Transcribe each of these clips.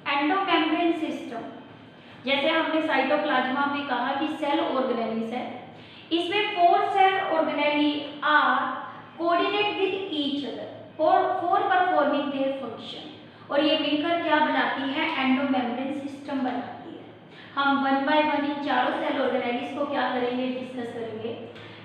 Endomembrane system, जैसे हमने cytoplasm में कहा कि सेल ऑर्गेनेलीज है, इसमें 4 cell organelle are coordinate with each other for performing their function, और ये मिलकर क्या बनाती है, एंडोमेम्ब्रेन सिस्टम बनाती है। हम 1 बाय 1 इन चारों सेल ऑर्गेनेलीज को क्या करेंगे, डिस्कस करेंगे।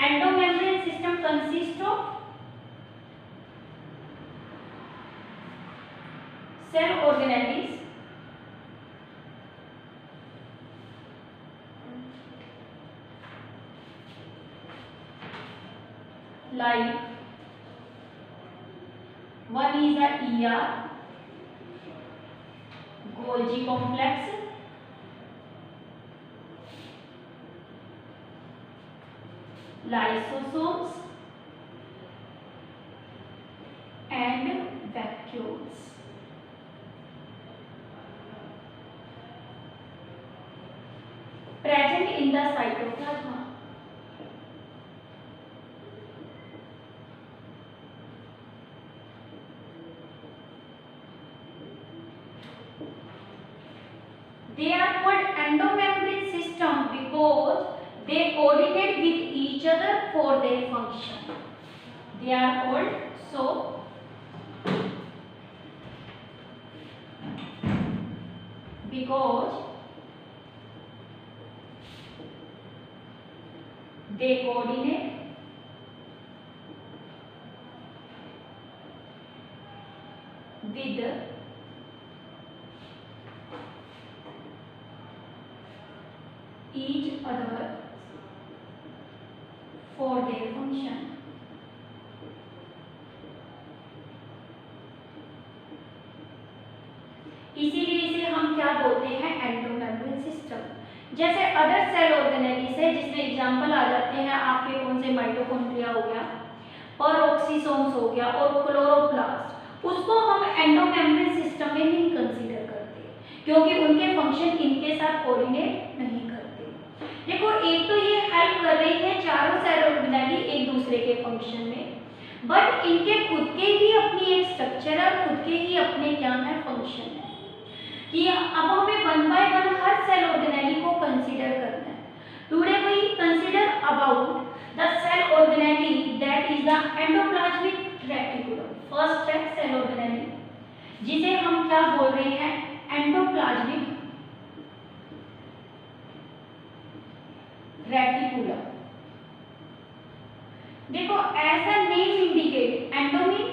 Endomembrane system consist of cell organelles like one is a ER, Golgi complex, lysosomes and vacuoles. Present in the cytoplasm. They are called endomembrane system because they coordinate with each other for their function. They are called so. Because they coordinate with each other for their function. इसीलिए इसे हम क्या बोलते हैं, endomembrane system. जैसे other cell organelles है जिसमें example आ जाते हैं आपके कौन से, माइटोकॉन्ड्रिया हो गया, पेरोक्सिसोम्स हो गया और क्लोरोप्लास्ट, उसको हम एंडोमेम्ब्रेन सिस्टम में नहीं कंसीडर करते क्योंकि उनके फंक्शन इनके साथ कोऑर्डिनेट नहीं करते। देखो एक तो ये हेल्प कर रही है चारों सेल ऑर्गेनेली एक दूसरे के फंक्शन में, बट इनके खुद के ही अपनी एक स्ट्रक्चर है, खुद के ही अपने क्या है, फंक्शन है। कि अब हमें 1 बाय 1 हर सेल ऑर्गेनेली को कंसीडर करना है। Today we consider about the cell organelle that is the endoplasmic reticulum. First है सेल ऑर्गेनेली जिसे हम क्या बोल रहे हैं, एंडोप्लाज्मिक रेटिकुलम। देखो as a name indicate, endo mean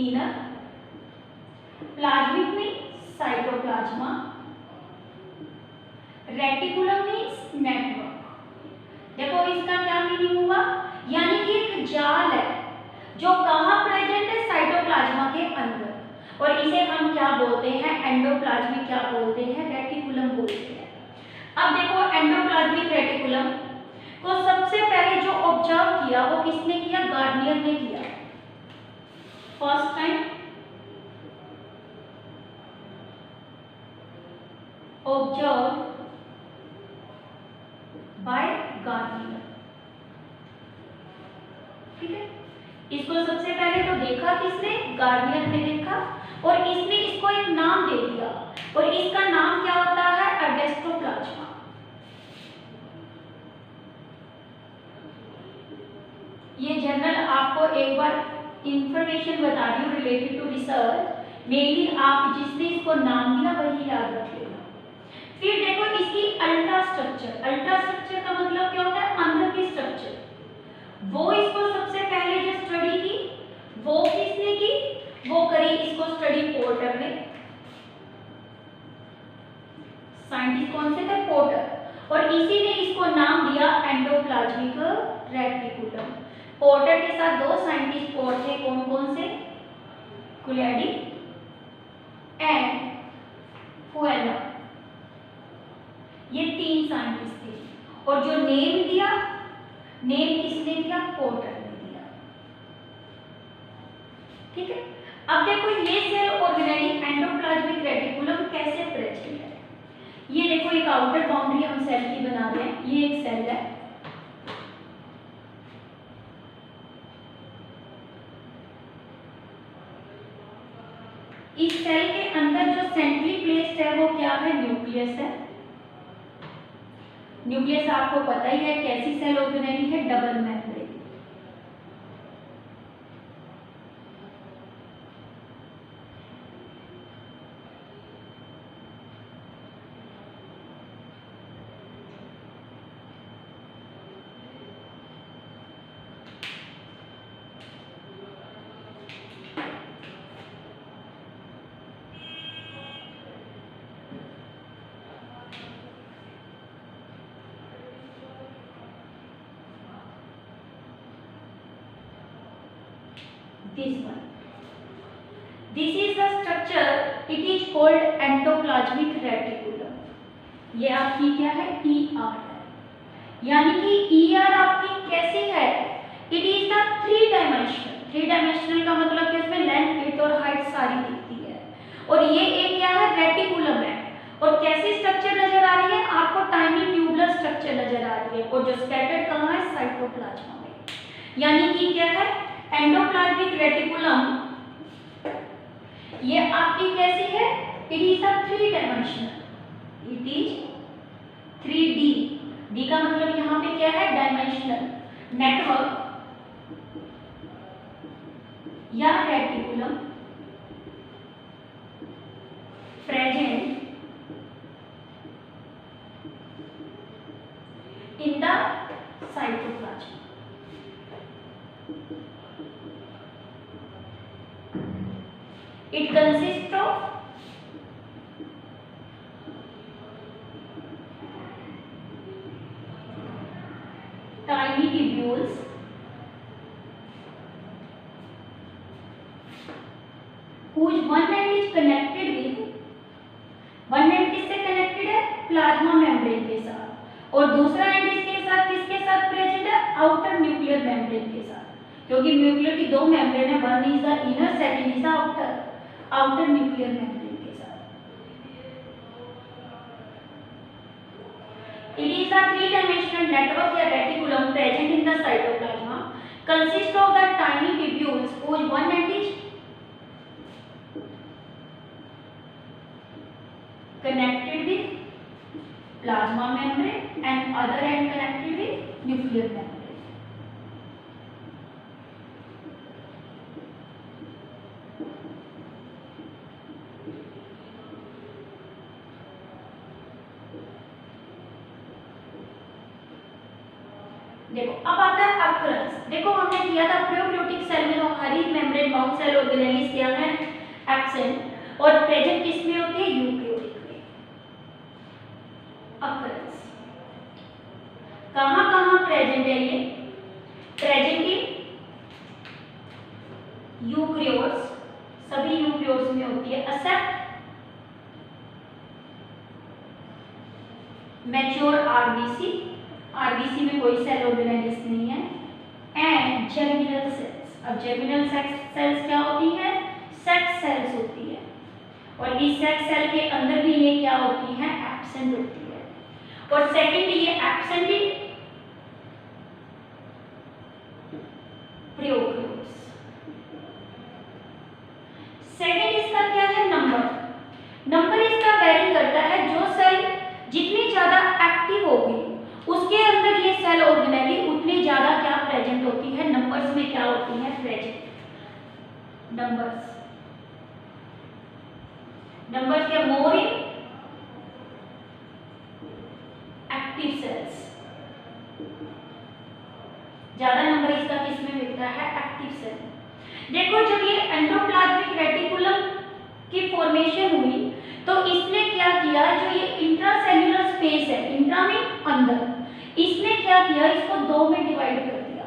inner, plasmic mean cytoplasma, reticulum means network. देखो इसका क्या मीनिंग हुआ, यानी कि एक जाल है जो कहाँ प्रेजेंट है, साइटोप्लाज्मा के अंदर, और इसे हम क्या बोलते हैं, एंडोप्लाज्मिक क्या बोलते हैं, रेटिकुलम बोलते हैं। अब देखो एंडोप्लाज्मिक रेटिकुलम को सबसे पहले जो ऑब्जर्व किया वो किसने किया, गार्नियर ने किया first time. Observe by Garnier, ठीक है। इसको सबसे पहले तो देखा किसने, गार्नियर ने देखा, और इसने इसको एक नाम दे दिया, और इसका नाम क्या होता है, एडेस्टोप्लाज्मा। ये जनरल आपको एक बार इंफॉर्मेशन बता रही हूँ रिलेटेड टू रिसर्च, मेनली आप जिसने इसको नाम दिया वही याद रखेगा। फिर देखो इसकी अल्ट्रा स्ट्रक्चर, अल्ट्रा स्ट्रक्चर का मतलब क्या होता है, अंदर की स्ट्रक्चर, वो इसको सबसे पहले जो स्टडी की वो किसने की, वो करी इसको स्टडी पोर्टर ने। साइंटिस्ट कौन से थे, पोर्टर, और इसी ने इसको नाम दिया एंडोप्लाज्मिक रेटिकुलम। पोर्टर के साथ 2 साइंटिस्ट और थे, कौन कौन से, कुलैडी एंड फुएलर, ये 3 साइंटिस्ट थे, और जो नेम दिया, नेम किसने दिया, पोर्टर ने दिया, ठीक है। अब देखो ये सेल ऑर्गेनेली एंडोप्लाज्मिक रेटिकुलम कैसे प्रेजेंट है, ये देखो एक आउटर बाउंड्री हम सेल की बना रहे हैं, ये एक सेल है, इस सेल के अंदर जो सेंट्रली प्लेस्ड है वो क्या है, न्यूक्लियस है। न्यूक्लियस आपको पता ही है कैसी सेल ऑर्गेनेली है, double membrane. This one. This is the structure. It is called endoplasmic reticulum. ये आपकी क्या है, ER है। यानी कि ER आपकी कैसी है, It is the three dimensional का मतलब कि इसमें लेंथ, विड्थ और हाइट सारी दिखती है। और ये एक क्या है, रेटिकुलम है। और कैसी स्ट्रक्चर नजर आ रही है आपको, टाइनी ट्यूबुलर स्ट्रक्चर नजर आ रही है। और जो स्कैटर्ड कहाँ है, साइटोप्लाज्मा में। यानी कि क्या है, एंडोप्लाज्मिक रेटिकुलम ये आपकी कैसी है, it is a three dimensional, it is 3D। D का मतलब यहाँ पे क्या है, डायमेंशनल नेटवर्क या reticulum present in the cytoplasm. It consists of tiny tubules whose one end is connected with, one end किससे कनेक्टेड है, प्लाज्मा मेम्ब्रेन के साथ। और दूसरा एंड इसके साथ किसके साथ प्रेजेंट है, आउटर न्यूक्लियर मेम्ब्रेन के साथ। क्योंकि न्यूक्लियर की दो मेम्ब्रेन है, one is the inner, second is the outer nuclear membrane के साथ। It is a three dimensional network या reticulum present in the cytoplasm, consist of the tiny tubules whose one end is connected with plasma membrane and other end connected with nuclear membrane। देखो अब आता है occurrences. देखो हमने किया था prokaryotic cell में, तो हरी मेम्ब्रेन बाउंड सेल ऑर्गेनेलिस क्या है, एब्सेंट। और प्रेजेंट किसमें होती है, यूकैरियोटिक में। अक्रेंस कहां प्रेजेंट है, ये प्रेजेंट इन यूकैरियोट्स, सभी यूकैरियोट्स में होती है, एक्सेप्ट मैच्योर आरबीसी, आरबीसी में कोई सेल ऑर्गेनेलिस नहीं है, एंड जर्मिनल सेल्स। अब जर्मिनल सेल्स क्या होती है, सेक्स सेल्स होती है। और इस सेक्स सेल के अंदर भी ये क्या होती है, एब्सेंट होती है। और सेकंड ये एब्सेंट इन प्रोकैरियोट्स। सेकंड इसका क्या है, नंबर इसका वेरी करता है। जो सेल जितनी ज्यादा एक्टिव होगी उसके अंदर ये सेल ऑर्गेनेली उतनी ज्यादा क्या प्रेजेंट होती है, नंबर्स में क्या होती है प्रेजेंट। नंबर्स के मोर इन एक्टिव सेल्स, ज्यादा नंबर इसका किसमें मिलता है, एक्टिव सेल। देखो जब ये एंडोप्लाज्मिक रेटिकुलम की फॉर्मेशन हुई तो इसने क्या किया, जो ये इंट्रासेल्युलर स्पेस है, इंट्रा में अंदर, इसने क्या किया, इसको दो में डिवाइड कर दिया।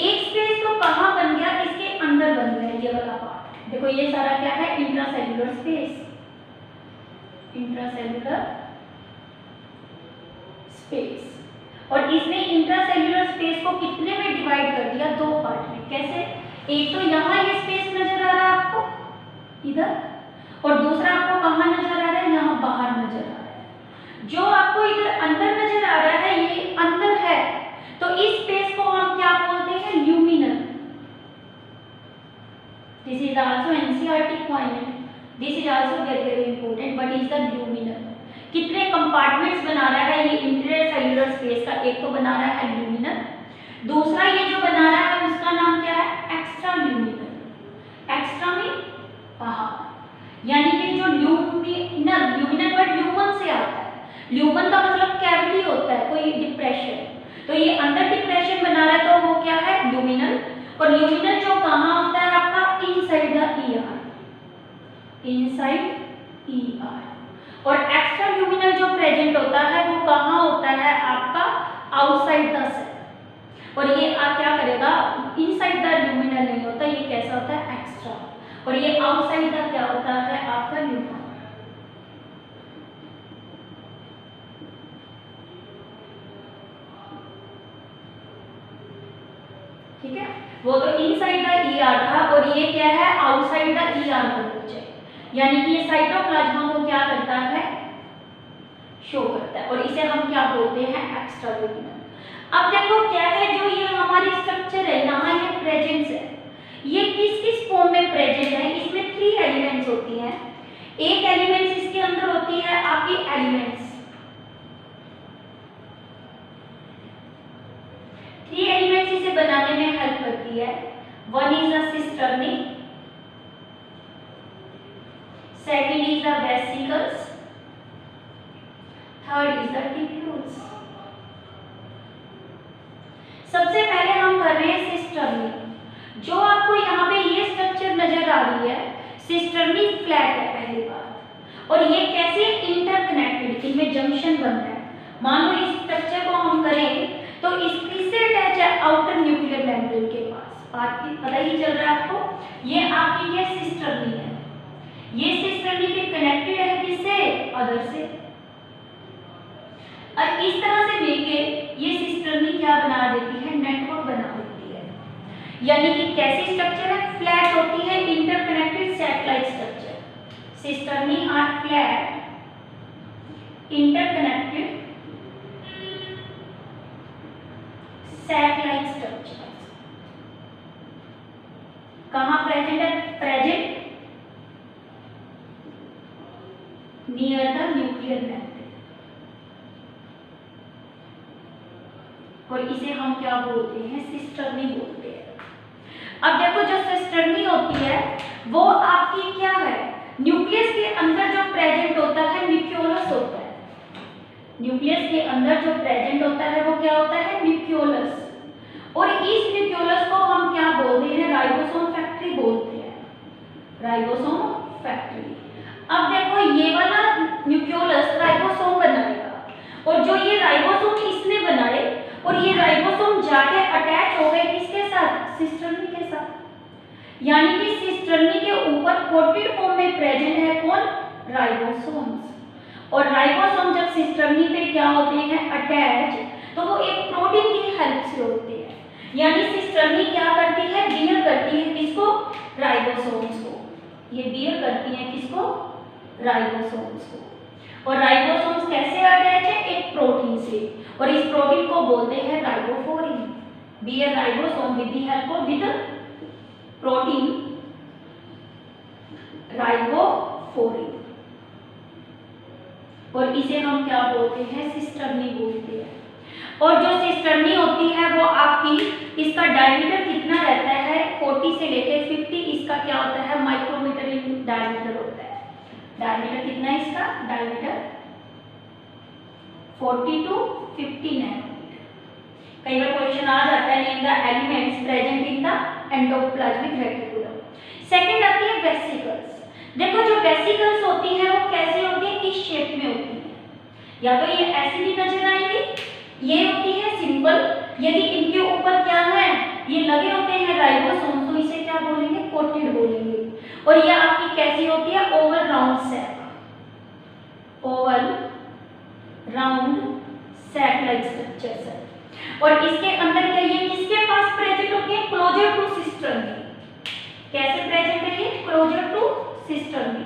एक स्पेस तो कहां बन गया, इसके अंदर बन गया ये वाला पार्ट। देखो ये सारा क्या है, इंट्रासेल्युलर स्पेस, इंट्रासेल्युलर स्पेस। और इसने इंट्रासेल्युलर स्पेस को कितने में डिवाइड कर दिया, दो पार्ट में। कैसे, एक तो यहाँ ये स्पेस नजर आ रहा है आपको इधर, और दूसरा आपको कहाँ नजर आ रहा है, यहाँ बाहर नजर आ रहा है। जो आपको इधर अंदर नजर आ रहा है ये अंदर है, तो इस स्पेस को हम क्या बोलते हैं, luminal. This is also NCERT point, this is also very very important. What is the luminal? कितने कंपार्टमेंट्स बना रहा है ये इंटरसेल्युलर स्पेस का? एक तो बना रहा है ल्यूमिनल, दूसरा ये जो बना रहा है उसका नाम क्या है? Extra luminal. एक्स्ट्रा मीन बाहर, यानी कि जो ल्यूमिनल वर्ड ल्यूमन से आता है। ल्यूमन का मतलब कैविटी होता है, कोई डिप्रेशन, तो ये अंदर डिप्रेशन बना रहा है तो वो क्या है? ल्यूमिनल। और ल्यूमिनल जो कहाँ होता है आपका? Inside the ER, inside ER. और एक्स्ट्रा ल्यूमिनल जो प्रेजेंट होता है वो कहाँ होता है आपका? Outside the cell. और ये आप क्या करेगा? इनसाइड द ल्यूमिनल नहीं होता, ये कैसा होता है? एक्स्ट्रा। और ये आउटसाइड द क्या होता है आपका? ल्यूमिनल। ठीक है, वो तो इनसाइड द ईआर था और ये क्या है? आउटसाइड द ईआर होना चाहिए, यानी कि ये साइटोप्लाज्मा को क्या करता है? शो करता है। और इसे हम क्या बोलते हैं? Extra luminal. अब देखो क्या है, जो ये हमारी स्ट्रक्चर है यहाँ ये प्रेजेंस है, ये किस किस फॉर्म में प्रेजेंट है? इसमें 3 एलिमेंट्स होती हैं। एक एलिमेंट्स इसके अंदर होती है आपकी एलिमेंट्स, 3 एलिमेंट्स इसे बनाने में हेल्प करती है। One is the cisternae, second is the vesicles, third is the tubules. सबसे पहले हम कर रहे हैं सिस्टर्नी। जो आपको यहाँ पे ये स्ट्रक्चर नजर आ रही है, सिस्टर्नी फ्लैट है पहली बात। और ये कैसे इंटरकनेक्टेड, इनमें जंक्शन बन रहा है। मान लो इस स्ट्रक्चर को हम करें तो इससे अटैच है आउटर न्यूक्लियर मेम्ब्रेन के पास। बात की पता ही चल रहा है आपको? ये आपकी ये सिस्टर्नी है, ये सिस्टर्नी फिर कनेक्टेड है किससे? अदर से। और इस तरह से मिलके ये सिस्टर्नी क्या बना देती है? नेटवर्क बना देती है। यानी कि कैसी स्ट्रक्चर है? फ्लैट होती है, interconnected satellite structure. Cisternae are flat interconnected satellite structure. कहां प्रेजेंट है? Present near the nuclear membrane. और इसे हम क्या बोलते हैं? सिस्टर्नी बोलते हैं। अब देखो जो सिस्टर्नी होती है वो आपकी क्या है? न्यूक्लियस के अंदर जो प्रेजेंट होता है न्यूक्लियोलस होता है। न्यूक्लियस के अंदर जो प्रेजेंट होता है वो क्या होता है? न्यूक्लियोलस। और इस न्यूक्लियोलस को हम क्या बोलते हैं? राइबोसोम फैक्ट्री बोलते हैं, राइबोसोम फैक्ट्री। अब देखो ये वाला न्यूक्लियोलस राइबोसोम बनाएगा, और जो ये राइबोसोम इसने बनाए और ये राइबोसोम जाके अटैच हो गए किसके साथ? सिस्टर्नी के साथ। यानी कि सिस्टर्नी के ऊपर कोटेड फॉर्म में प्रेजेंट है कौन? राइबोसोम्स। और राइबोसोम जब सिस्टर्नी पे क्या होते हैं? अटैच, तो वो एक प्रोटीन की हेल्प से होते हैं। यानी सिस्टर्नी क्या करती है? बियर करती है किसको? राइबोसोम्स को। ये बियर करती है किसको? राइबोसोम्स को। और राइबोसोम्स कैसे अटैच है? एक प्रोटीन से, और इस प्रोटीन को बोलते हैं ribophorin. Bear ribosome with the help of with protein ribophorin. और इसे हम क्या बोलते हैं? सिस्टर्नी बोलते हैं। और जो सिस्टर्नी होती है वो आपकी, इसका डायमीटर कितना रहता है? 40 से लेकर 50 इसका क्या होता है? माइक्रोमीटर इन डायमीटर होता है। डायमीटर कितना है इसका? Diameter 40 to 50 nanometre. कई बार क्वेश्चन आ जाता है, name the elements present in the endoplasmic reticulum. Second आती है वेसिकल्स। देखो जो वेसिकल्स होती है वो कैसे होती है? इस शेप में होती है, या तो ये ऐसी भी नजर आएगी, ये होती है सिंपल। यदि इनके ऊपर क्या है? ये लगे होते हैं राइबोसोम, तो इसे क्या बोलेंगे? कोटेड बोलेंगे। और ये आपकी कैसी होती है? Oval round sac, oval round sac like structure है। और इसके अंदर क्या, ये किसके पास प्रेजेंट होती है? Closer to cisternae. कैसे प्रेजेंट है ये? Closer to cisternae.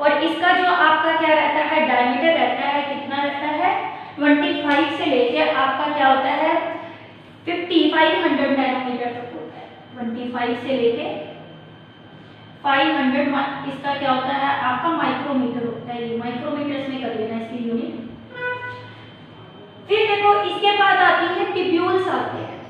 और इसका जो आपका क्या रहता है? डायमीटर रहता है, कितना रहता है? 25 से लेकर आपका क्या होता है? 500 25 से लेके 500 इसका क्या होता है आपका माइक्रोमीटर होता है। ये माइक्रोमीटर्स में कर लेना इसकी यूनिट। फिर देखो इसके बाद आती है टिब्यूल्स आते हैं।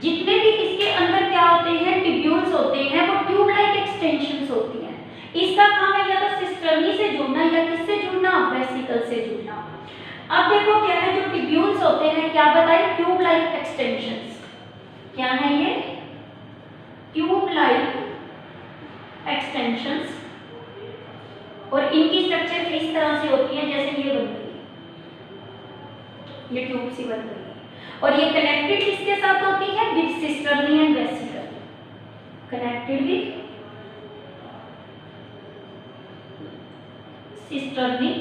जितने भी इसके अंदर क्या होते हैं टिब्यूल्स होते हैं वो ट्यूब लाइक एक्सटेंशंस होती हैं। इसका काम है या तो सिस्टर्नी से जुड़ना या किससे जुड़ना, वेसिकल से जुड़ना। अब देखो क्या है जो टिब्यूल्स होते हैं, क्या बताइए, ट्यूब लाइक एक्सटेंशंस। क्या है ये, ट्यूब लाइक एक्सटेंशंस। और इनकी स्ट्रक्चर इस तरह से होती है जैसे ये बन गई, ये ट्यूब सी बन गई है। और ये कनेक्टेड किसके साथ होती है, with cisternae and vesicle, connected with cisternae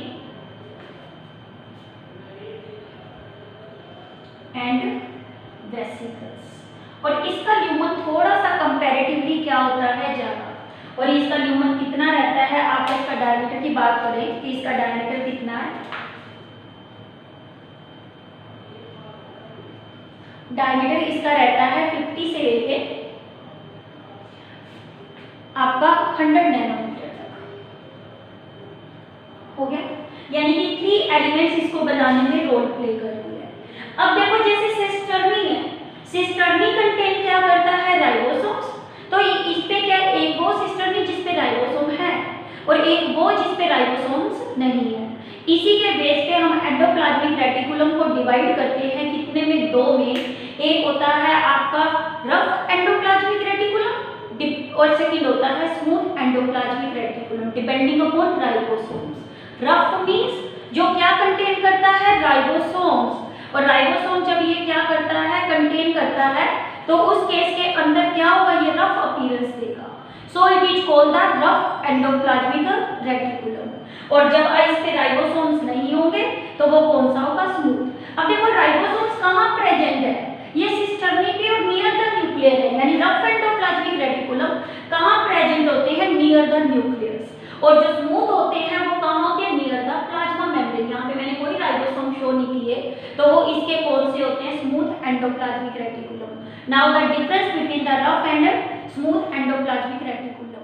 and vesicles. और इसका ल्यूमन थोड़ा सा कंपैरेटिवली क्या होता है, ज्यादा। और इसका ल्यूमन कितना रहता है, आप इसका डायमीटर की बात करें कि इसका डायमीटर कितना है, डायमीटर इसका रहता है 50 से लेके आपका 100 नैनोमीटर तक हो गया। यानी कि 3 एलिमेंट्स इसको बनाने में रोल प्ले कर रही है। अब देखो जैसे सिस्टर्नी है, सिस्टर्नी कंटेंट क्या करता है, राइबोसोम्स। तो इस पे क्या, एक वो सिस्टर्नी जिस पे राइबोसोम है और एक वो जिस पे राइबोसोम्स नहीं है। इसी के बेस पे हम एंडोप्लाज्मिक रेटिकुलम को डिवाइड करते हैं कितने में, 2 में। एक होता है आपका रफ एंडोप्लाज्मिक रेटिकुलम और सेकंड होता है smooth endoplasmic reticulum, depending upon ribosomes. Rough means जो क्या कंटेन करता है, राइबोसोम्स। और राइबोसोम जब ये क्या करता है, कंटेन करता है, तो उस केस के अंदर क्या होगा, ये रफ अपीयरेंस देगा। So it is called the rough endoplasmic reticulum. और जब इस पे राइबोसोम्स नहीं होंगे तो वो कौन सा होगा, स्मूथ। अब देखो राइबोसोम्स कहाँ प्रेजेंट है, ये सिस्टर्नी पे और नियर द न्यूक्लियर है। यानी रफ एंडोप्लाज्मिक रेटिकुलम कहाँ प्रेजेंट होते हैं, नियर द न्यूक्लियस। और जो स्मूथ होते हैं वो कहाँ होते हैं, नियर द प्लाज्मा मेम्ब्रेन। यहाँ पे मैंने कोई राइबोसोम शो नहीं किए, तो वो इसके कौन से होते हैं, smooth endoplasmic reticulum. Now the difference between the rough and smooth endoplasmic reticulum.